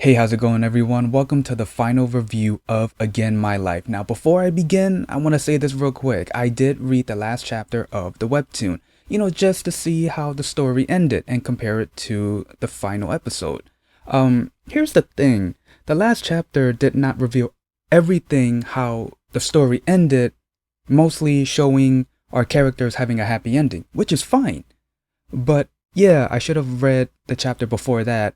Hey, how's it going everyone? Welcome to the final review of Again My Life. Now, before I begin, I want to say this real quick. I did read the last chapter of the webtoon, just to see how the story ended and compare it to the final episode. Here's the thing. The last chapter did not reveal everything how the story ended, mostly showing our characters having a happy ending, which is fine. But yeah, I should have read the chapter before that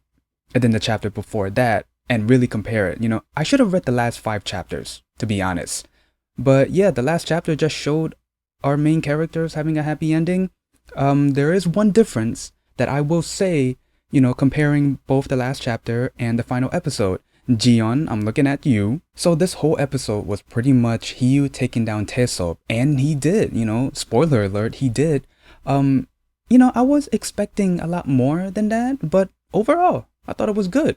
and then the chapter before that and really compare it. I should have read the last 5 chapters, to be honest. But yeah, the last chapter just showed our main characters having a happy ending. There is one difference that I will say, comparing both the last chapter and the final episode. JiHyun, I'm looking at you. So this whole episode was pretty much HeeWoo taking down TaeSeob, and he did, spoiler alert, he did. I was expecting a lot more than that, but overall, I thought it was good.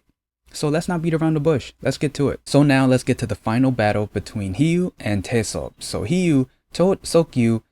So let's not beat around the bush. Let's get to it. So now let's get to the final battle between HeeWoo and TaeSeob. So HeeWoo told Seokyu,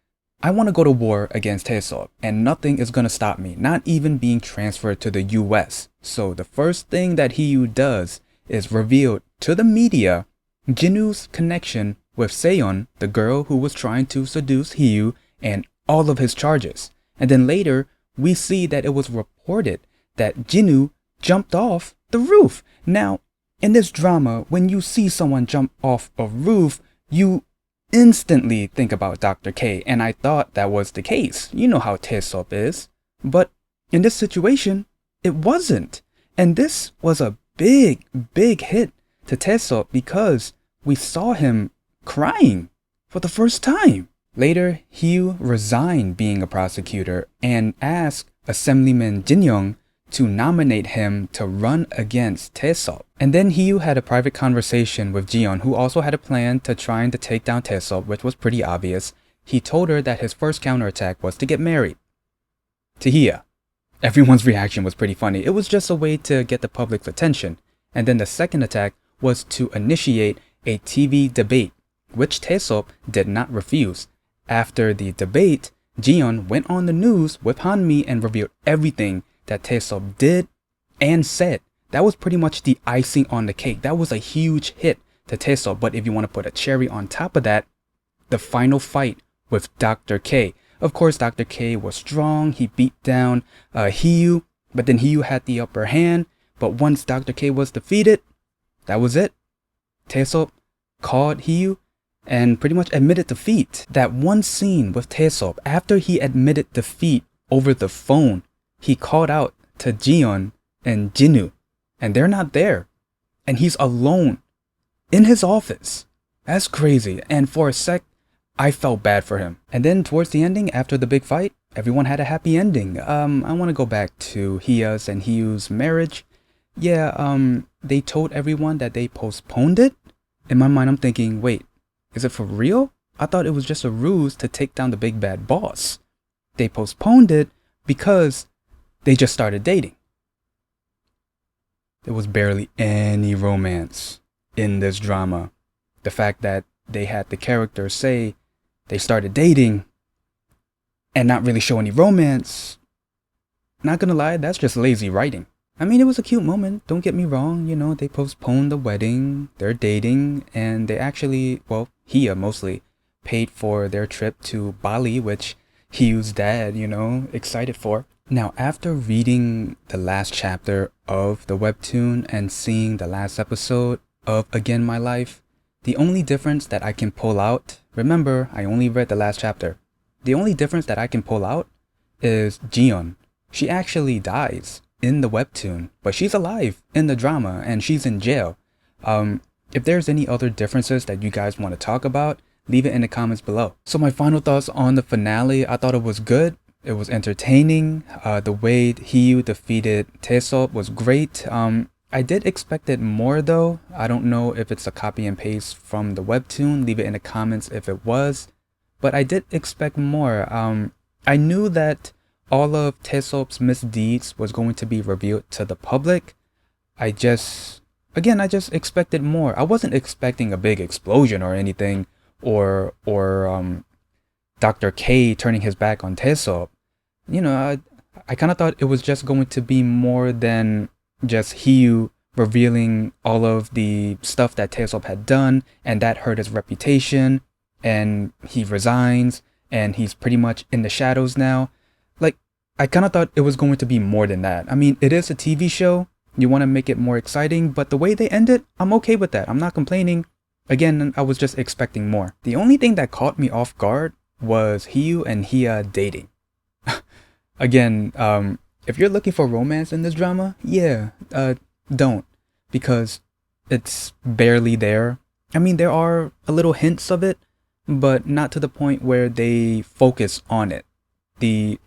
I want to go to war against TaeSeob and nothing is going to stop me, not even being transferred to the US. So the first thing that HeeWoo does is reveal to the media Jinwoo's connection with Seon, the girl who was trying to seduce HeeWoo, and all of his charges. And then later, we see that it was reported that Jinwoo jumped off the roof. Now, in this drama, when you see someone jump off a roof, you instantly think about Dr. K, and I thought that was the case. You know how TaeSeob is. But in this situation, it wasn't. And this was a big hit to TaeSeob because we saw him crying for the first time. Later, HeeWoo resigned being a prosecutor and asked Assemblyman JinYoung to nominate him to run against TaeSeob. And then HeeWoo had a private conversation with JiHyun, who also had a plan to trying to take down TaeSeob, which was pretty obvious. He told her that his first counterattack was to get married to Hia. Everyone's reaction was pretty funny. It was just a way to get the public's attention. And then the second attack was to initiate a TV debate, which TaeSeob did not refuse. After the debate, JiHyun went on the news with Hanmi and revealed everything that TaeSeob did and said. That was pretty much the icing on the cake. That was a huge hit to TaeSeob. But if you want to put a cherry on top of that, the final fight with Dr. K. Of course, Dr. K was strong. He beat down HeeWoo, but then HeeWoo had the upper hand. But once Dr. K was defeated, that was it. TaeSeob called HeeWoo and pretty much admitted defeat. That one scene with TaeSeob, after he admitted defeat over the phone, he called out to JiHyun and Jinwoo, and they're not there. And he's alone in his office. That's crazy. And for a sec, I felt bad for him. And then towards the ending, after the big fight, everyone had a happy ending. I want to go back to Hia's and HeeWoo's marriage. Yeah, they told everyone that they postponed it. In my mind, I'm thinking, wait, is it for real? I thought it was just a ruse to take down the big bad boss. They postponed it because they just started dating. There was barely any romance in this drama. The fact that they had the characters say they started dating and not really show any romance, not gonna lie, that's just lazy writing. I mean, it was a cute moment, don't get me wrong, they postponed the wedding, they're dating, and they actually, well, Hia mostly, paid for their trip to Bali, which HeeWoo's dad, excited for. Now, after reading the last chapter of the webtoon and seeing the last episode of Again My Life, the only difference that I can pull out, remember, I only read the last chapter. The only difference that I can pull out is JiHyun. She actually dies in the webtoon, but she's alive in the drama and she's in jail. If there's any other differences that you guys want to talk about, leave it in the comments below. So my final thoughts on the finale, I thought it was good. It was entertaining. The way HeeWoo defeated TaeSeob was great. I did expect it more though. I don't know if it's a copy and paste from the webtoon. Leave it in the comments if it was. But I did expect more. I knew that all of TaeSeob's misdeeds was going to be revealed to the public. I just expected more. I wasn't expecting a big explosion or anything, or Dr. K turning his back on TaeSeob. I kind of thought it was just going to be more than just HeeWoo revealing all of the stuff that TaeSeob had done, and that hurt his reputation, and he resigns, and he's pretty much in the shadows now. Like, I kind of thought it was going to be more than that. I mean, it is a TV show. You want to make it more exciting, but the way they end it, I'm okay with that. I'm not complaining. Again, I was just expecting more. The only thing that caught me off guard was HeeWoo and Hia dating. Again, if you're looking for romance in this drama, yeah, don't. Because it's barely there. I mean, there are a little hints of it, but not to the point where they focus on it. The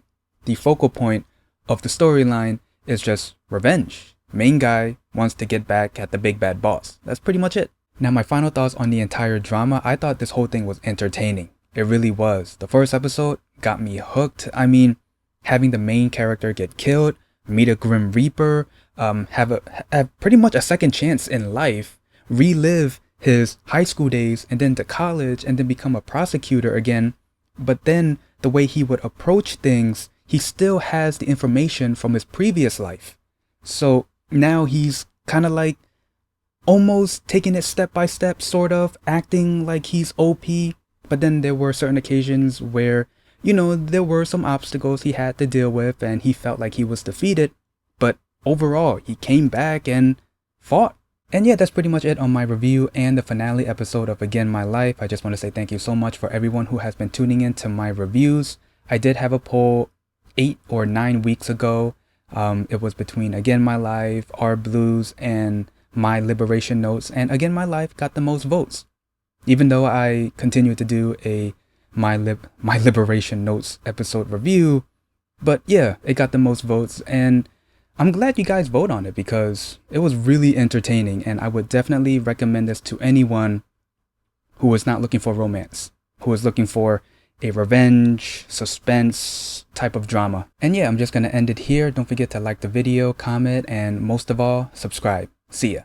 focal point of the storyline is just revenge. Main guy wants to get back at the big bad boss. That's pretty much it. Now, my final thoughts on the entire drama, I thought this whole thing was entertaining. It really was. The first episode got me hooked. I mean, having the main character get killed, meet a Grim Reaper, have pretty much a second chance in life, relive his high school days and then to college and then become a prosecutor again. But then the way he would approach things, he still has the information from his previous life. So now he's kind of like almost taking it step by step, sort of acting like he's OP. But then there were certain occasions where, you know, there were some obstacles he had to deal with and he felt like he was defeated. But overall, he came back and fought. And yeah, that's pretty much it on my review and the finale episode of Again My Life. I just want to say thank you so much for everyone who has been tuning in to my reviews. I did have a poll 8 or 9 weeks ago. It was between Again My Life, Our Blues, and My Liberation Notes. And Again My Life got the most votes. Even though I continue to do a My Liberation Notes episode review. But yeah, it got the most votes. And I'm glad you guys vote on it because it was really entertaining. And I would definitely recommend this to anyone who is not looking for romance, who is looking for a revenge, suspense type of drama. And yeah, I'm just going to end it here. Don't forget to like the video, comment, and most of all, subscribe. See ya.